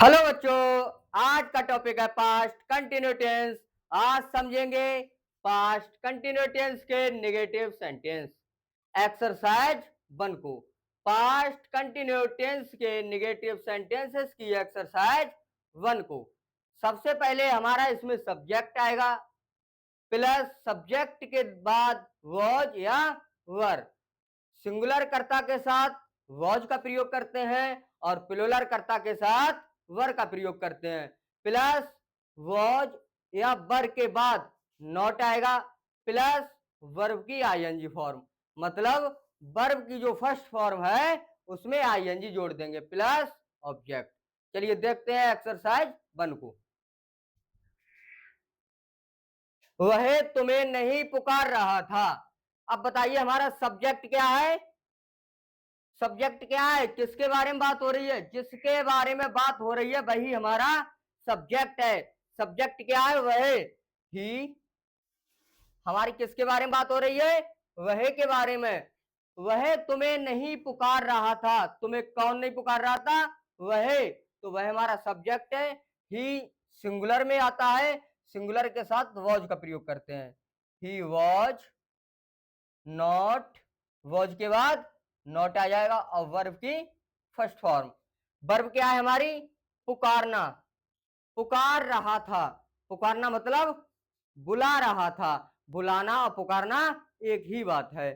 Hello बच्चों, आज का टॉपिक है पास्ट कंटिन्यू टेंस। आज समझेंगे पास्ट कंटिन्यू टेंस के नेगेटिव सेंटेंस। एक्सरसाइज 1 को पास्ट कंटिन्यू टेंस के नेगेटिव सेंटेंसेस की एक्सरसाइज 1 को सबसे पहले हमारा इसमें सब्जेक्ट आएगा, प्लस सब्जेक्ट के बाद वॉज या वर। सिंगुलर कर्ता के साथ वॉज का प्रयोग करते हैं और प्लूरल कर्ता के साथ वर का प्रयोग करते हैं। प्लस वॉज या वर के बाद नॉट आएगा, प्लस वर्ब की आईएनजी फॉर्म, मतलब वर्ब की जो फर्स्ट फॉर्म है उसमें आईएनजी जोड़ देंगे, प्लस ऑब्जेक्ट। चलिए देखते हैं एक्सरसाइज 1 को। वह तुम्हें नहीं पुकार रहा था। अब बताइए हमारा सब्जेक्ट क्या है? सब्जेक्ट क्या है? किसके बारे में बात हो रही है? जिसके बारे में बात हो रही है वही हमारा सब्जेक्ट है। सब्जेक्ट क्या है? वह ही। हमारी किसके बारे में बात हो रही है? वह के बारे में। वह तुम्हें नहीं पुकार रहा था। तुम्हें कौन नहीं पुकार रहा था? वह। तो वह हमारा सब्जेक्ट है। ही सिंगुलर में आता है, सिंगुलर के साथ वॉज का प्रयोग करते हैं। ही वॉज नॉट, वॉज के बाद नॉट आ जाएगा और वर्ब की फर्स्ट फॉर्म। वर्ब क्या है हमारी? पुकारना। पुकार रहा था, पुकारना मतलब बुला रहा था। बुलाना और पुकारना एक ही बात है।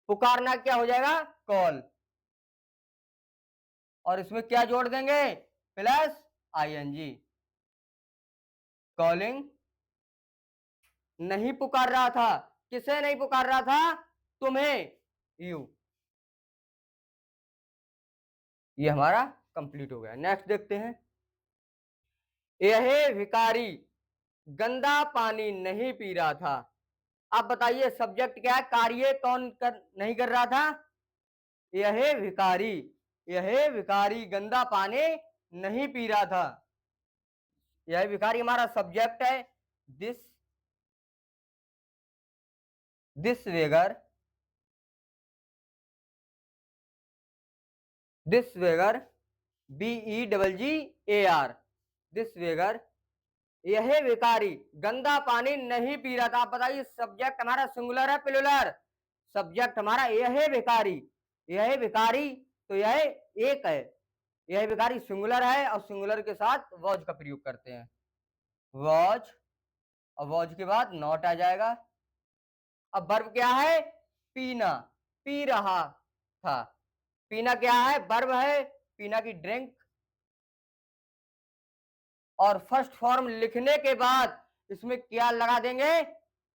पुकारना क्या हो जाएगा? कॉल। और इसमें क्या जोड़ देंगे? Plus ING. कॉलिंग। नहीं पुकार रहा था। किसे नहीं पुकार रहा था? तुम्हें, यू। ये हमारा कंप्लीट हो गया। नेक्स्ट देखते हैं। यह भिखारी गंदा पानी नहीं पी रहा था। आप बताइए सब्जेक्ट क्या है? कार्य कौन नहीं कर रहा था? यह भिखारी। यह भिखारी गंदा पानी नहीं पी रहा था। यह भिखारी हमारा सब्जेक्ट है। This this beggar, this beggar, BEGGAR, this beggar. यह भिखारी गंदा पानी नहीं पी रहा था। आप बताइए सब्जेक्ट हमारा सिंगुलर है प्लूरल? सब्जेक्ट हमारा यह भिखारी। यह भिखारी तो यह एक है। यह भिखारी सिंगुलर है और सिंगुलर के साथ वॉज का प्रयोग करते हैं। वॉज और वॉज के बाद नॉट आ जाएगा। अब वर्ब क्या है? पीना, पी रहा था। पीना क्या है? वर्ब है। पीना की ड्रिंक। और फर्स्ट फॉर्म लिखने के बाद इसमें क्या लगा देंगे?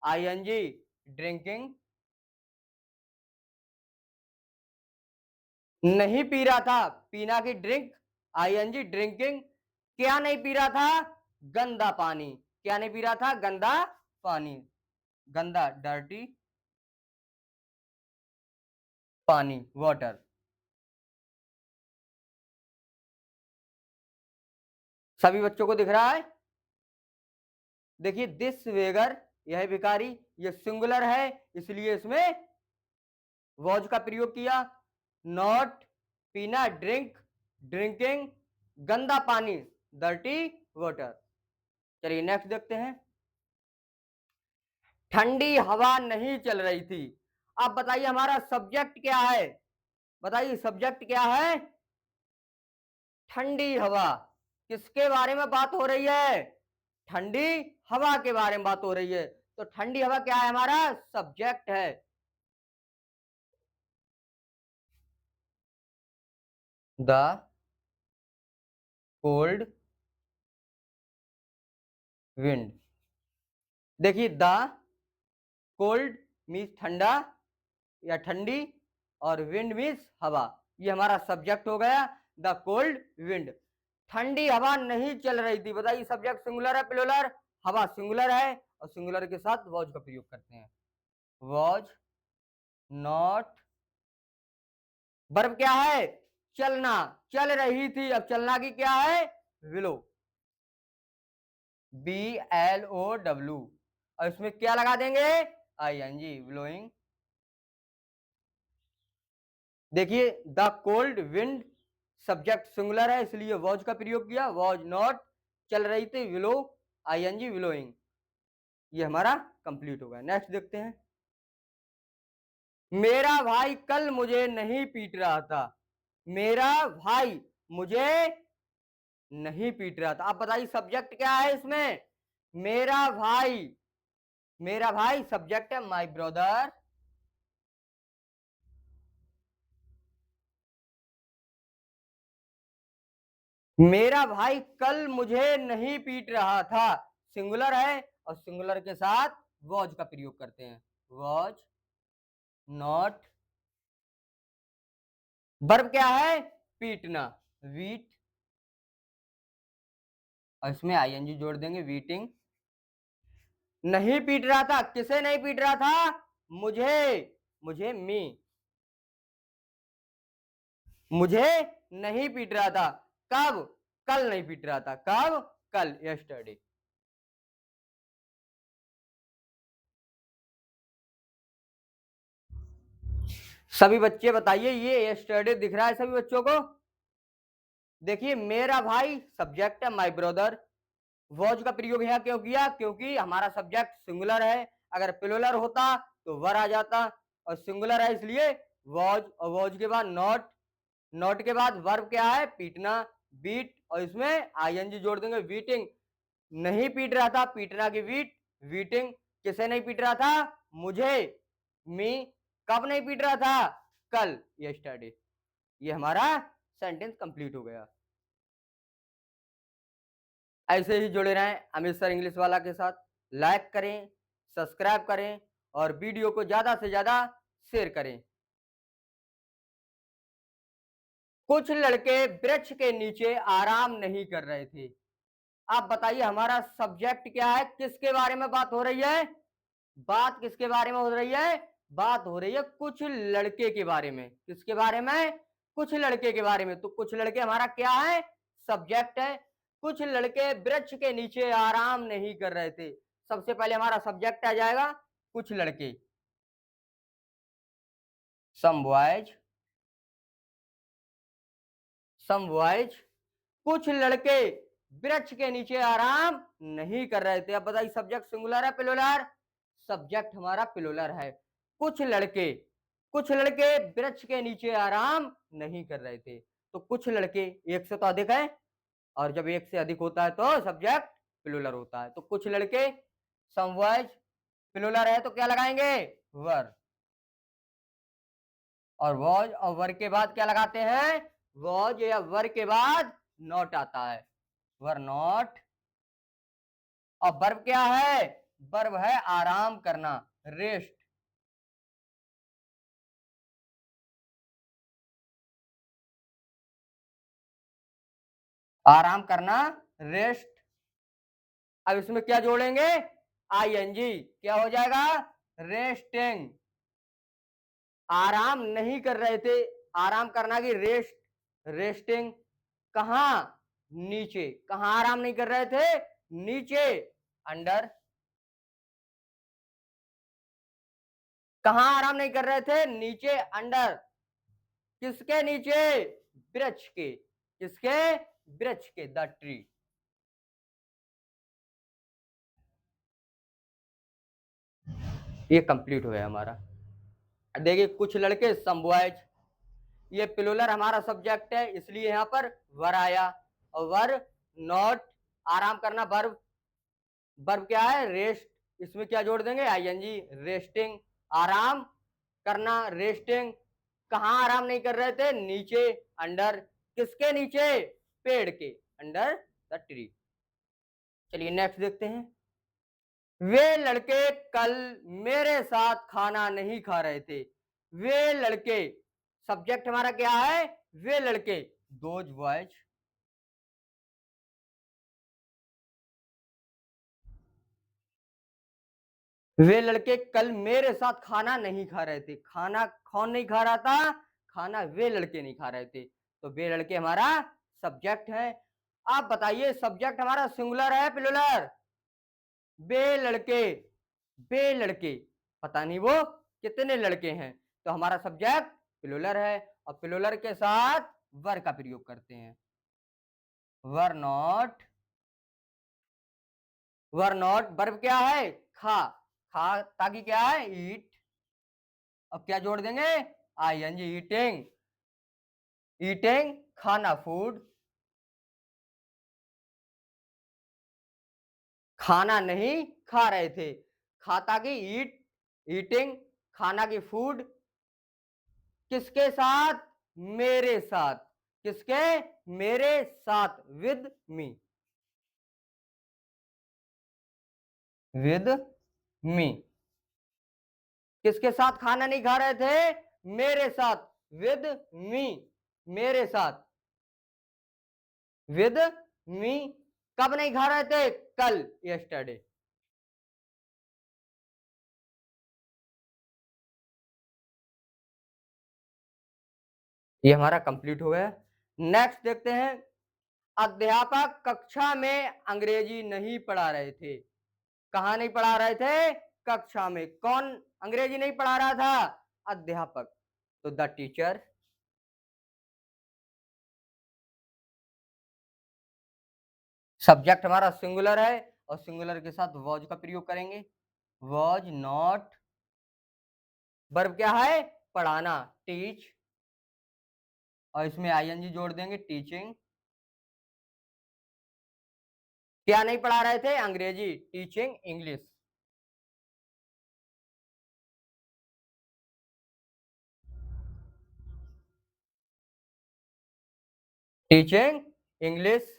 आईएनजी। ड्रिंकिंग। नहीं पी रहा था, पीना की ड्रिंक, आईएनजी ड्रिंकिंग। क्या नहीं पी रहा था? गंदा पानी। क्या नहीं पी रहा था? गंदा पानी। गंदा, डर्टी पानी, वाटर। सभी बच्चों को दिख रहा है? देखिए दिस वेगर, यह भिखारी, ये सिंगुलर है इसलिए इसमें वॉज का प्रयोग किया। नॉट, पीना, ड्रिंक, ड्रिंकिंग, गंदा पानी, डर्टी वाटर। चलिए नेक्स्ट देखते हैं। ठंडी हवा नहीं चल रही थी। अब बताइए हमारा सब्जेक्ट क्या है? बताइए सब्जेक्ट क्या है? ठंडी हवा। किसके बारे में बात हो रही है? ठंडी हवा के बारे में बात हो रही है। तो ठंडी हवा क्या है? हमारा सब्जेक्ट है। The cold wind. देखिए द कोल्ड मीन्स ठंडा या ठंडी और विंड मीन्स हवा। ये हमारा सब्जेक्ट हो गया, द कोल्ड विंड। ठंडी हवा नहीं चल रही थी। बताइए सब्जेक्ट सिंगुलर है प्लूरल? हवा सिंगुलर है और सिंगुलर के साथ वॉज का प्रयोग करते हैं। Was not. वर्ब क्या है? चलना, चल रही थी। अब चलना की क्या है? विलो, BLOW। और इसमें क्या लगा देंगे? ING, blowing. देखिए the cold wind subject singular है इसलिए वॉज का प्रयोग किया, वॉज नॉट, चल रही थी, विलो, आईएनजी विलोइंग। ये हमारा कंप्लीट हो गया। नेक्स्ट देखते हैं। मेरा भाई कल मुझे नहीं पीट रहा था। मेरा भाई मुझे नहीं पीट रहा था। अब बताइए सब्जेक्ट क्या है इसमें? मेरा भाई, मेरा भाई सब्जेक्ट है माय ब्रदर। मेरा भाई कल मुझे नहीं पीट रहा था, सिंगुलर है और सिंगुलर के साथ वॉज का प्रयोग करते हैं, वॉज नॉट। वर्ब क्या है? पीटना, वीट, और इसमें आईएनजी जोड़ देंगे, वीटिंग। नहीं पीट रहा था, किसे नहीं पीट रहा था? मुझे, मुझे मी, मुझे नहीं पीट रहा था। कब? कल नहीं पीट रहा था। कब? कल, यस्टरडे। सभी बच्चे बताइए, ये यस्टरडे दिख रहा है सभी बच्चों को? देखिए मेरा भाई सब्जेक्ट है, माय ब्रदर। वॉज का प्रयोग यहाँ क्यों किया? क्योंकि हमारा सब्जेक्ट सिंगुलर है। अगर प्लूरल होता तो वर आ जाता, और सिंगुलर है इसलिए वॉज, और वॉज के बाद नॉट, नॉट के बाद वर्ब क्या है? पीटना, बीट, और इसमें आईएनजी जोड़ देंगे, बीटिंग। नहीं पीट रहा था, पीटना की वीट, वीटिंग। किसे नहीं पीट रहा था? मुझे, मी। कब नहीं पीट रहा था? कल, यस्टरडे। ये हमारा सेंटेंस कंप्लीट हो गया। ऐसे ही जुड़े रहें अमित सर इंग्लिश वाला के साथ। लाइक करें, सब्सक्राइब करें और वीडियो को ज्यादा से ज्यादा शेयर करें। कुछ लड़के वृक्ष के नीचे आराम नहीं कर रहे थे। आप बताइए हमारा सब्जेक्ट क्या है? किसके बारे में बात हो रही है? बात किसके बारे में हो रही है? बात हो रही है कुछ लड़के के बारे में। किसके बारे में? कुछ लड़के के बारे में। तो कुछ लड़के हमारा क्या है? सब्जेक्ट है। कुछ लड़के वृक्ष के नीचे आराम नहीं कर रहे थे। सबसे पहले हमारा सब्जेक्ट आ जाएगा कुछ लड़के, सम बॉयज, सम बॉयज। कुछ लड़के वृक्ष के नीचे आराम नहीं कर रहे थे। अब बताइए सब्जेक्ट सिंगुलर है प्लूरल? सब्जेक्ट हमारा प्लूरल है। कुछ लड़के, कुछ लड़के वृक्ष के नीचे आराम नहीं कर रहे थे। तो कुछ लड़के एक से तो अधिक है, और जब एक से अधिक होता है तो सब्जेक्ट प्लूरल होता है। तो कुछ लड़के, सम बॉयज, प्लूरल है तो क्या लगाएंगे? वर। और वॉज और वर के बाद क्या लगाते हैं? वॉज या वर के बाद नॉट आता है, वर नॉट। और वर्ब क्या है? वर्ब है आराम करना, रेस्ट। आराम करना, रेस्ट। अब इसमें क्या जोड़ेंगे? आईएनजी। क्या हो जाएगा? रेस्टिंग। आराम नहीं कर रहे थे, आराम करना की रेस्ट, रेस्टिंग। कहा? नीचे। कहा आराम नहीं कर रहे थे? नीचे, अंडर। कहा आराम नहीं कर रहे थे? नीचे, अंडर। किसके नीचे? वृक्ष के। किसके? वृक्ष के, द ट्री। ये कंप्लीट हो गया हमारा। देखिए कुछ लड़के, सम बॉयज। ये प्लूरल हमारा सब्जेक्ट है इसलिए यहाँ पर वर आया, और वर नॉट, आराम करना, वर्ब। वर्ब क्या है? रेस्ट। इसमें क्या जोड़ देंगे? ING, resting. आराम करना, रेस्टिंग। कहाँ आराम नहीं कर रहे थे? नीचे, अंडर। किसके नीचे? पेड़ के, अंडर द ट्री। चलिए नेक्स्ट देखते हैं। वे लड़के कल मेरे साथ खाना नहीं खा रहे थे। वे लड़के, सब्जेक्ट हमारा क्या है? वे लड़के, दोज बॉयज। वे लड़के कल मेरे साथ खाना नहीं खा रहे थे। खाना कौन नहीं खा रहा था? खाना वे लड़के नहीं खा रहे थे। तो वे लड़के हमारा सब्जेक्ट है। आप बताइए सब्जेक्ट हमारा सिंगुलर है प्लूरल? वे लड़के, वे लड़के, पता नहीं वो कितने लड़के हैं। तो हमारा सब्जेक्ट प्लूरल है, और प्लूरल के साथ वर का प्रयोग करते हैं। Were not, were not verb क्या है? खा, खा ताकि क्या है? ईट। अब क्या जोड़ देंगे? आईएनजी, ईटिंग, ईटिंग खाना, फूड। खाना नहीं खा रहे थे, खाता की ईट, ईटिंग खाना की फूड। किसके साथ? मेरे साथ। किसके? मेरे साथ, विद मी, विद मी। किसके साथ खाना नहीं खा रहे थे? मेरे साथ, विद मी, मेरे साथ, विद मी। कब नहीं खा रहे थे? कल, यस्टरडे। ये हमारा कंप्लीट हो गया। नेक्स्ट देखते हैं, अध्यापक कक्षा में अंग्रेजी नहीं पढ़ा रहे थे। कहाँ नहीं पढ़ा रहे थे? कक्षा में। कौन अंग्रेजी नहीं पढ़ा रहा था? अध्यापक। तो द टीचर। सब्जेक्ट हमारा सिंगुलर है और सिंगुलर के साथ वॉज का प्रयोग करेंगे। Was not. वर्ब क्या है? पढ़ाना, टीच, और इसमें आईएनजी जोड़ देंगे, टीचिंग। क्या नहीं पढ़ा रहे थे? अंग्रेजी, टीचिंग इंग्लिश। Teaching English.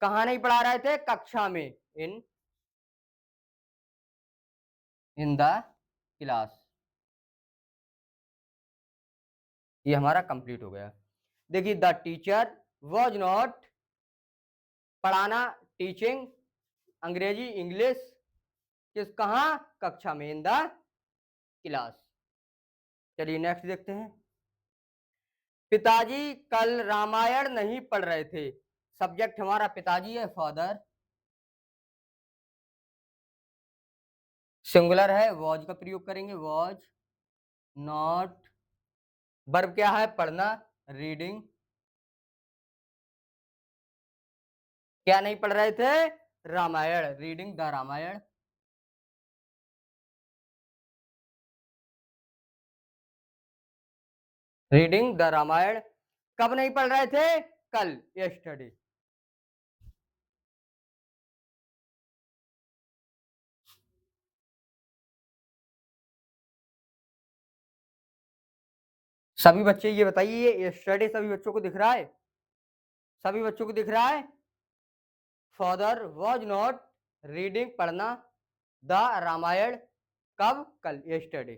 कहाँ नहीं पढ़ा रहे थे? कक्षा में, इन द क्लास। ये हमारा कंप्लीट हो गया। देखिए, द टीचर वॉज नॉट, पढ़ाना, टीचिंग अंग्रेजी इंग्लिश, किस कहाँ? कक्षा में, इन द क्लास। चलिए नेक्स्ट देखते हैं, पिताजी कल रामायण नहीं पढ़ रहे थे। सब्जेक्ट हमारा पिताजी है, फादर। सिंगुलर है, वॉज का प्रयोग करेंगे, वॉज नॉट। वर्ब क्या है? पढ़ना, रीडिंग। क्या नहीं पढ़ रहे थे? Ramayana, reading the Ramayana. Reading the Ramayana. कब नहीं पढ़ रहे थे? कल, यस्टरडे। सभी बच्चे ये बताइए, यस्टरडे सभी बच्चों को दिख रहा है? सभी बच्चों को दिख रहा है? फादर वॉज नॉट रीडिंग, पढ़ना, द रामायण, कब? कल, यस्टरडे।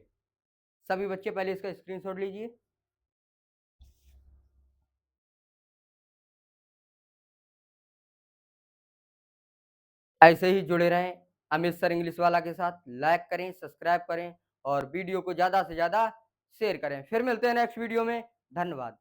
सभी बच्चे पहले इसका स्क्रीनशॉट लीजिए। ऐसे ही जुड़े रहें अमित सर इंग्लिश वाला के साथ। लाइक करें, सब्सक्राइब करें और वीडियो को ज्यादा से ज्यादा शेयर करें। फिर मिलते हैं नेक्स्ट वीडियो में। धन्यवाद।